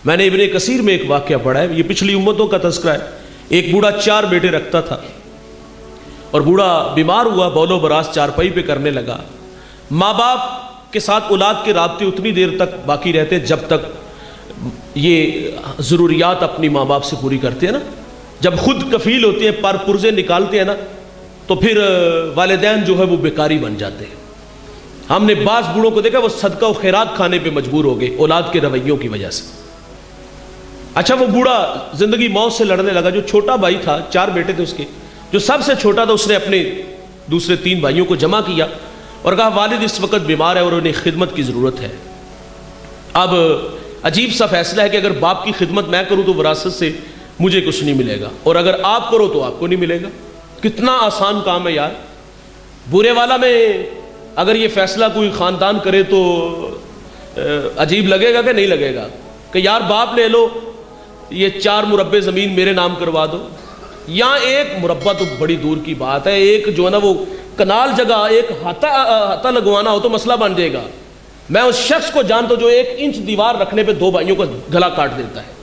میں نے ابن کثیر میں ایک واقعہ پڑھا ہے، یہ پچھلی امتوں کا تذکرہ ہے۔ ایک بوڑھا 4 بیٹے رکھتا تھا، اور بوڑھا بیمار ہوا، بول و براز چارپائی پہ کرنے لگا۔ ماں باپ کے ساتھ اولاد کے رابطے اتنی دیر تک باقی رہتے جب تک یہ ضروریات اپنی ماں باپ سے پوری کرتے ہیں نا۔ جب خود کفیل ہوتے ہیں، پر پرزے نکالتے ہیں نا، تو پھر والدین جو ہے وہ بیکاری بن جاتے ہیں۔ ہم نے بعض بوڑھوں کو دیکھا وہ صدقہ و خیرات کھانے پہ مجبور ہو گئے اولاد کے رویوں کی وجہ سے۔ اچھا، وہ بوڑھا زندگی موت سے لڑنے لگا۔ جو چھوٹا بھائی تھا، 4 بیٹے تھے اس کے، جو سب سے چھوٹا تھا، اس نے اپنے دوسرے 3 بھائیوں کو جمع کیا اور کہا والد اس وقت بیمار ہے اور انہیں خدمت کی ضرورت ہے۔ اب عجیب سا فیصلہ ہے کہ اگر باپ کی خدمت میں کروں تو وراثت سے مجھے کچھ نہیں ملے گا، اور اگر آپ کرو تو آپ کو نہیں ملے گا۔ کتنا آسان کام ہے یار۔ برے والا میں اگر یہ فیصلہ کوئی خاندان کرے تو عجیب لگے گا کہ نہیں لگے گا کہ یار باپ لے لو، یہ 4 مربع زمین میرے نام کروا دو، یا 1 مربع تو بڑی دور کی بات ہے، ایک جو ہے نا وہ کنال جگہ ایک ہاتھا لگوانا ہو تو مسئلہ بن جائے گا۔ میں اس شخص کو جانتا ہوں جو 1 انچ دیوار رکھنے پہ 2 بھائیوں کا گلا کاٹ دیتا ہے۔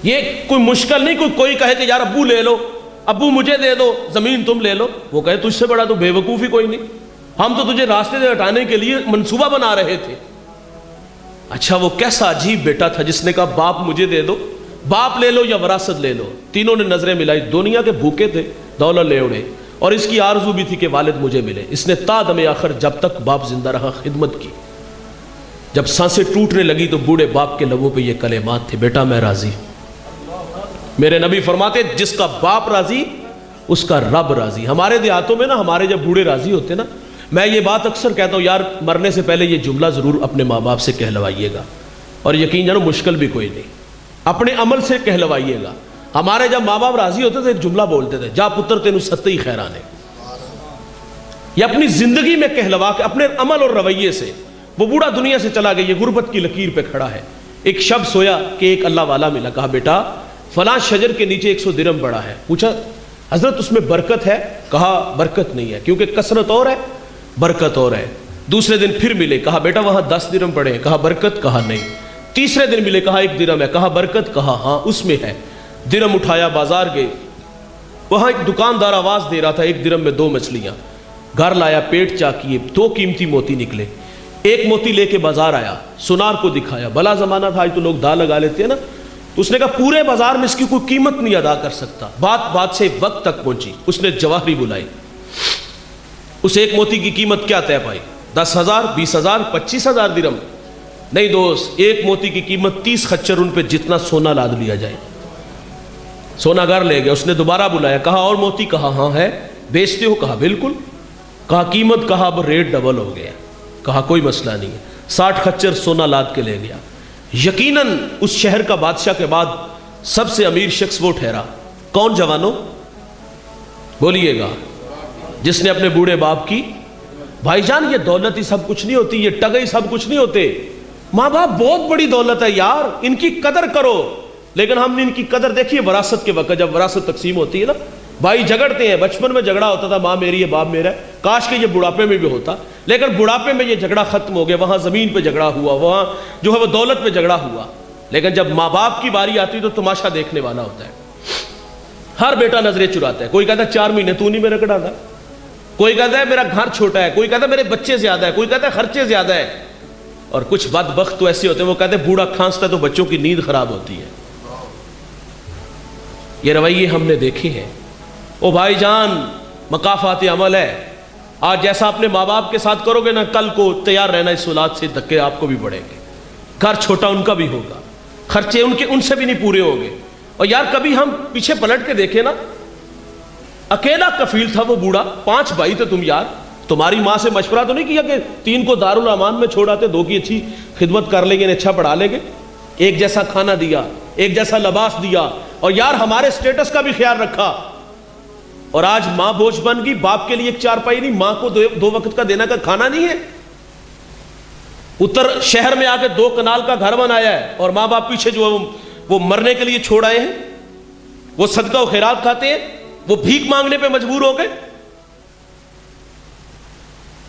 یہ کوئی مشکل نہیں، کوئی کہے کہ یار ابو لے لو، ابو مجھے دے دو زمین، تم لے لو، وہ کہے تجھ سے بڑا تو بے وقوف ہی کوئی نہیں، ہم تو تجھے راستے سے ہٹانے کے لیے منصوبہ بنا رہے تھے۔ اچھا، وہ کیسا عجیب بیٹا تھا جس نے کہا باپ مجھے دے دو، باپ لے لو یا وراثت لے لو۔ تینوں نے نظریں ملائی، دنیا کے بھوکے تھے، دولت لے اڑے، اور اس کی آرزو بھی تھی کہ والد مجھے ملے۔ اس نے تا دم آخر جب تک باپ زندہ رہا خدمت کی۔ جب سانسیں ٹوٹنے لگی تو بوڑھے باپ کے لبوں پہ یہ کلمات تھے، بیٹا میں راضی ہوں۔ میرے نبی فرماتے جس کا باپ راضی اس کا رب راضی۔ ہمارے دیہاتوں میں نا، ہمارے جب بوڑھے راضی ہوتے نا، میں یہ بات اکثر کہتا ہوں یار مرنے سے پہلے یہ جملہ ضرور اپنے ماں باپ سے کہلوائیے گا، اور یقین جانو مشکل بھی کوئی نہیں، اپنے عمل سے کہلوائیے گا۔ ہمارے جب ماں باپ راضی ہوتے تھے ایک جملہ بولتے تھے، جا پتر تینوں ستّی خیرانے۔ یہ اپنی زندگی میں کہلوا کے اپنے عمل اور رویے سے۔ وہ بوڑھا دنیا سے چلا گیا، یہ غربت کی لکیر پہ کھڑا ہے۔ ایک شب سویا کہ ایک اللہ والا ملا، کہا بیٹا فلاں شجر کے نیچے 100 درہم پڑا ہے۔ پوچھا حضرت اس میں برکت ہے؟ کہا برکت نہیں ہے، کیونکہ کثرت اور ہے برکت اور ہے۔ دوسرے دن پھر ملے، کہا بیٹا وہاں 10 درہم پڑے ہیں، کہا برکت، کہا نہیں۔ تیسرے دن ملے، کہا 1 درہم ہے، کہا برکت، کہا ہاں اس میں ہے۔ درہم اٹھایا، بازار گئے، وہاں ایک دکاندار آواز دے رہا تھا 1 درہم میں 2 مچھلیاں۔ گھر لایا، پیٹ چاکیے، 2 قیمتی موتی نکلے۔ ایک موتی لے کے بازار آیا، سونار کو دکھایا، بھلا زمانہ تھا، آج تو لوگ دا لگا لیتے ہیں نا، تو اس نے کہا پورے بازار میں اس کی کوئی قیمت نہیں ادا کر سکتا۔ بات سے وقت تک پہنچی، اس نے جواہری بلائی، اس ایک موتی کی قیمت کیا طے پائی؟ 10,000 20,000 25,000 درہم؟ نہیں دوست، ایک موتی کی قیمت 30 خچر ان پہ جتنا سونا لاد لیا جائے۔ سونا گھر لے گیا، اس نے دوبارہ بلایا، کہا اور موتی؟ کہا ہاں ہے، بیچتے ہو؟ کہا بالکل۔ کہا قیمت؟ کہا اب ریٹ ڈبل ہو گیا۔ کہا کوئی مسئلہ نہیں ہے، 60 خچر سونا لاد کے لے گیا۔ یقیناً اس شہر کا بادشاہ کے بعد سب سے امیر شخص وہ ٹھہرا۔ کون جوانوں؟ بولیے گا۔ جس نے اپنے بوڑھے باپ کی، بھائی جان یہ دولت ہی سب کچھ نہیں ہوتی، یہ ٹگے ہی سب کچھ نہیں ہوتے۔ ماں باپ بہت بڑی دولت ہے یار، ان کی قدر کرو۔ لیکن ہم نے ان کی قدر دیکھی ہے وراثت کے وقت، جب وراثت تقسیم ہوتی ہے نا، بھائی جھگڑتے ہیں۔ بچپن میں جھگڑا ہوتا تھا، ماں میری ہے باپ میرا ہے، کاش کہ یہ بڑھاپے میں بھی ہوتا، لیکن بڑھاپے میں یہ جھگڑا ختم ہو گیا۔ وہاں زمین پہ جھگڑا ہوا، وہاں جو ہے وہ دولت پہ جھگڑا ہوا، لیکن جب ماں باپ کی باری آتی تو تماشا دیکھنے والا ہوتا ہے۔ ہر بیٹا نظریں چراتا ہے، کوئی کہتا ہے 4 مہینے تو نہیں میرا کٹاتا، کوئی کہتا ہے میرا گھر چھوٹا ہے، کوئی کہتا ہے میرے بچے زیادہ ہے، کوئی کہتا ہے خرچے زیادہ ہے، اور کچھ بدبخت تو ایسے ہوتے ہیں وہ کہتے ہیں بوڑھا کھانستا ہے تو بچوں کی نیند خراب ہوتی ہے۔ یہ رویے ہم نے دیکھے ہیں۔ او بھائی جان، مقافات عمل ہے، آج جیسا اپنے ماں باپ کے ساتھ کرو گے نا، کل کو تیار رہنا اس اولاد سے دھکے آپ کو بھی پڑیں گے۔ گھر چھوٹا ان کا بھی ہوگا، خرچے ان سے بھی نہیں پورے ہوں گے۔ اور یار کبھی ہم پیچھے پلٹ کے دیکھیں نا، اکیلا کفیل تھا وہ بوڑھا، 5 بھائی تھے تم یار، تمہاری ماں سے مشورہ تو نہیں کیا کہ 3 کو دارالرحمان میں چھوڑ آتے، 2 کی اچھی خدمت کر لیں گے، اچھا پڑھا لیں گے، ایک جیسا کھانا دیا، ایک جیسا لباس دیا، اور یار ہمارے سٹیٹس کا بھی خیال رکھا۔ اور آج ماں بوجھ بن گئی، باپ کے لیے ایک چارپائی نہیں، ماں کو 2 وقت کا دینا کا کھانا نہیں ہے۔ اتر شہر میں آ کے 2 کنال کا گھر بنایا ہے، اور ماں باپ پیچھے جو ہے وہ مرنے کے لیے چھوڑ آئے ہیں، وہ صدقہ و خیرات کھاتے ہیں، وہ بھیک مانگنے پہ مجبور ہو گئے۔